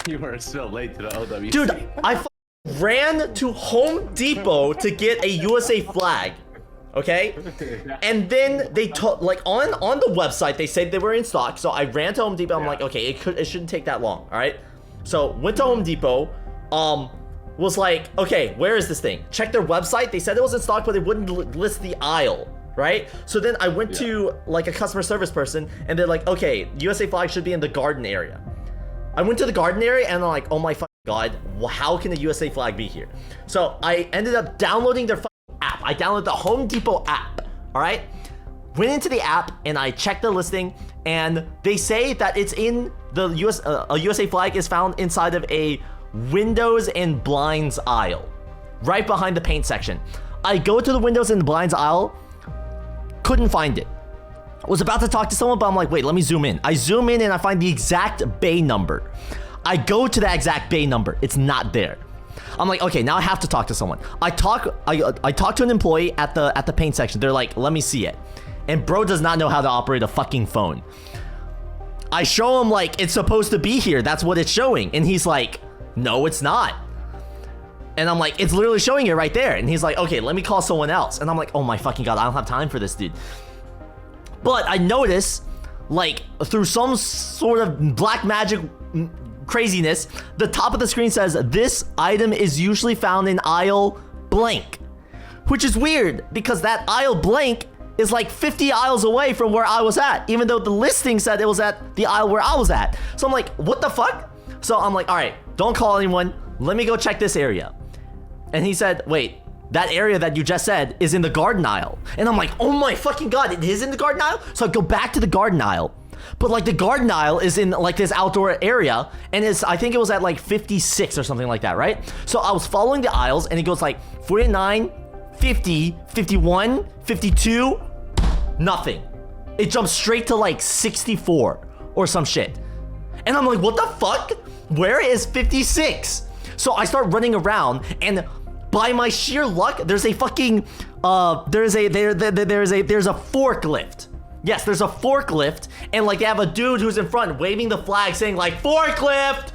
You were so late to the OWC. Dude, I ran to Home Depot to get a USA flag. Okay? And then they told, like, on the website, they said they were in stock. So I ran to Home Depot. I'm like, okay, it shouldn't take that long. All right? So went to Home Depot. Was like, okay, where is this thing? Check their website. They said it was in stock, but they wouldn't list the aisle. Right? So then I went to like a customer service person, and they're like, okay, USA flag should be in the garden area. I went to the garden area, and I'm like, oh my fucking god, how can the USA flag be here? So I ended up downloading their app. I downloaded the Home Depot app. All right, went into the app and I checked the listing, and they say that it's in the a USA flag is found inside of a windows and blinds aisle, right behind the paint section. I go to the windows and blinds aisle. Couldn't find it. I was about to talk to someone, but I'm like, wait, let me zoom in. I zoom in and I find the exact bay number. I go to that exact bay number. It's not there. I'm like, okay, now I have to talk to someone. I talk to an employee at the paint section. They're like, let me see it. And bro does not know how to operate a fucking phone. I show him like, it's supposed to be here. That's what it's showing. And he's like, no, it's not. And I'm like, it's literally showing it right there. And he's like, okay, let me call someone else. And I'm like, oh my fucking god, I don't have time for this, dude. But I notice, like, through some sort of black magic craziness, the top of the screen says, this item is usually found in aisle blank. Which is weird, because that aisle blank is like 50 aisles away from where I was at, even though the listing said it was at the aisle where I was at. So I'm like, what the fuck? So I'm like, all right, don't call anyone. Let me go check this area. And he said, wait, that area that you just said is in the garden aisle. And I'm like, oh my fucking god, it is in the garden aisle? So I go back to the garden aisle. But like the garden aisle is in like this outdoor area, and I think it was at like 56 or something like that, right? So I was following the aisles, and it goes like 49, 50, 51, 52, nothing. It jumps straight to like 64 or some shit. And I'm like, what the fuck? Where is 56? So I start running around, and by my sheer luck, there's a fucking there's a forklift. Yes, there's a forklift, and like they have a dude who's in front waving the flag saying like forklift,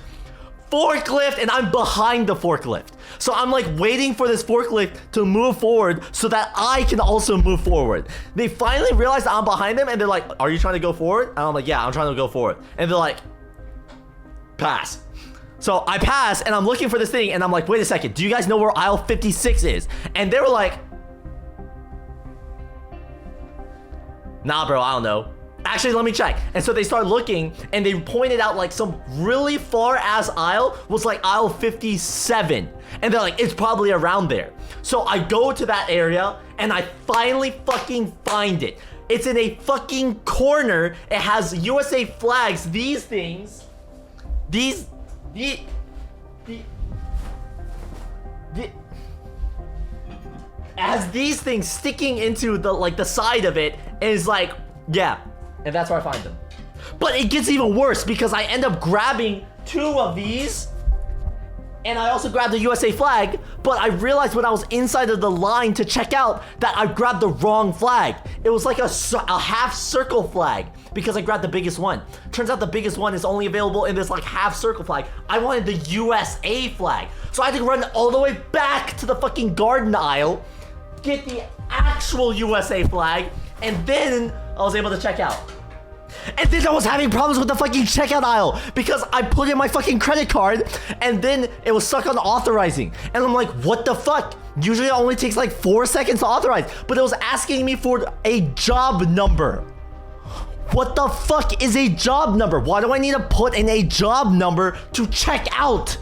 forklift, and I'm behind the forklift. So I'm like waiting for this forklift to move forward so that I can also move forward. They finally realize that I'm behind them, and they're like, are you trying to go forward? And I'm like, yeah, I'm trying to go forward. And they're like, pass. So I pass, and I'm looking for this thing, and I'm like, wait a second, do you guys know where aisle 56 is? And they were like, nah, bro, I don't know. Actually, let me check. And so they start looking, and they pointed out like some really far ass aisle was like aisle 57. And they're like, it's probably around there. So I go to that area, and I finally fucking find it. It's in a fucking corner. It has USA flags, these things. As these things sticking into the side of it, is like, yeah, and that's where I find them. But it gets even worse because I end up grabbing 2 of these, and I also grabbed the USA flag, but I realized when I was inside of the line to check out that I grabbed the wrong flag. It was like a half circle flag because I grabbed the biggest one. Turns out the biggest one is only available in this like half circle flag. I wanted the USA flag. So I had to run all the way back to the fucking garden aisle, get the actual USA flag, and then I was able to check out. And then I was having problems with the fucking checkout aisle because I put in my fucking credit card and then it was stuck on authorizing. And I'm like, what the fuck? Usually it only takes like 4 seconds to authorize, but it was asking me for a job number. What the fuck is a job number? Why do I need to put in a job number to check out?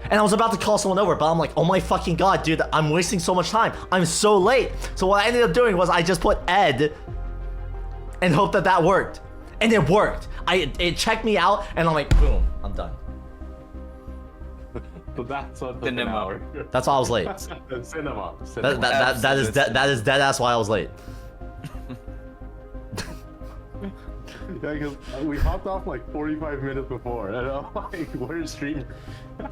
And I was about to call someone over, but I'm like, oh my fucking god, dude, I'm wasting so much time. I'm so late. So what I ended up doing was I just put Ed and hoped that that worked. And it worked. It checked me out, and I'm like, boom, I'm done. So that's what took an hour. That's why I was late. Cinema. That is dead ass why I was late. Yeah, because we hopped off like 45 minutes before, and I'm like, where's streamer?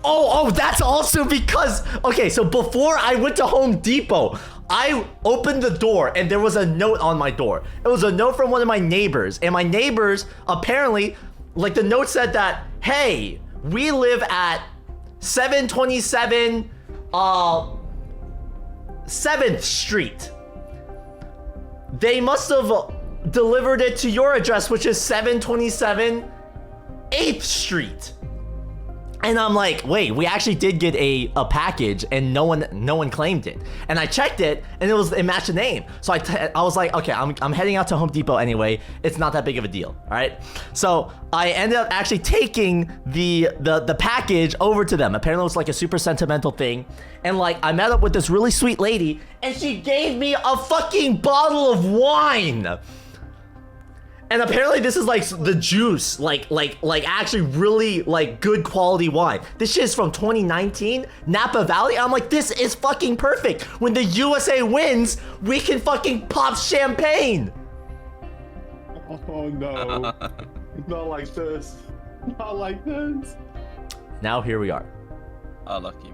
Oh, that's also because, okay, so before I went to Home Depot, I opened the door and there was a note on my door. It was a note from one of my neighbors, and my neighbors apparently, like the note said that, hey, We live at 727 7th Street. They must have delivered it to your address, which is 727 8th Street. And I'm like, wait, we actually did get a package and no one claimed it. And I checked it and it matched the name. So I was like, okay, I'm heading out to Home Depot anyway. It's not that big of a deal, all right? So I ended up actually taking the package over to them. Apparently it was like a super sentimental thing. And like I met up with this really sweet lady and she gave me a fucking bottle of wine. And apparently this is like the juice, like actually really like good quality wine. This shit is from 2019, Napa Valley. I'm like, this is fucking perfect. When the USA wins, we can fucking pop champagne. Oh no, not like this, not like this. Now here we are. Lucky.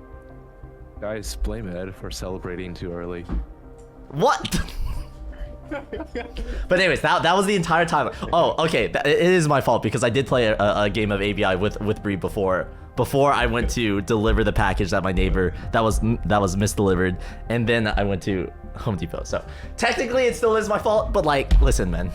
Guys, blame Ed for celebrating too early. What? But anyways, that was the entire time. Oh, okay, it is my fault because I did play a game of ABI with Bree before I went to deliver the package that my neighbor that was misdelivered, and then I went to Home Depot. So technically, it still is my fault. But like, listen, man.